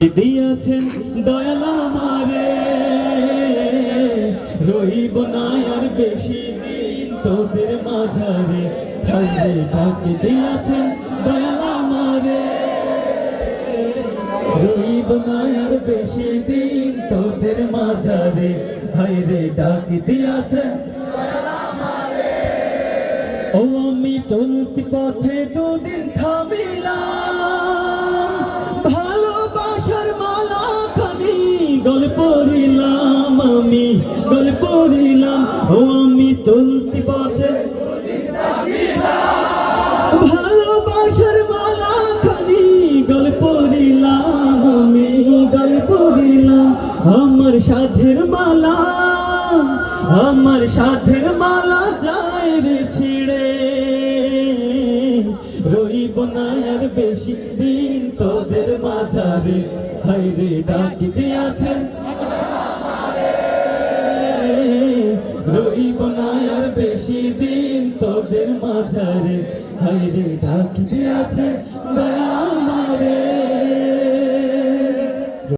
দিয়াছেন দয়াল আমারে, রইব না আর বেশি দিন তোদের মাঝারে। হায়রে ডাক দিয়াছেন দয়াল আমারে, রইব না আর বেশি দিন তোদের মাঝারে। হায়রে ডাক দিয়াছেন দয়াল আমারে। ও আমি চলতি পথে দুদিন থামিলাম, ভালোবাসার মালা খানি গলে পড়িলাম, আমি গলে পড়িলাম। ও আমি চলতি পথে ভালোবাসার মালা খানি গলে পড়িলাম, আমি গলে পড়িলাম। আমার সাধের মালা, আমার সাধের মালা যায় রে ছিড়ে, রইব না আর বেশি দিন তোদের মাঝারে। হায়রে ডাক দিয়াছেন রইব না আর বেশি দিন তোদের মাঝারে। হায়রে ডাক দিয়াছেন।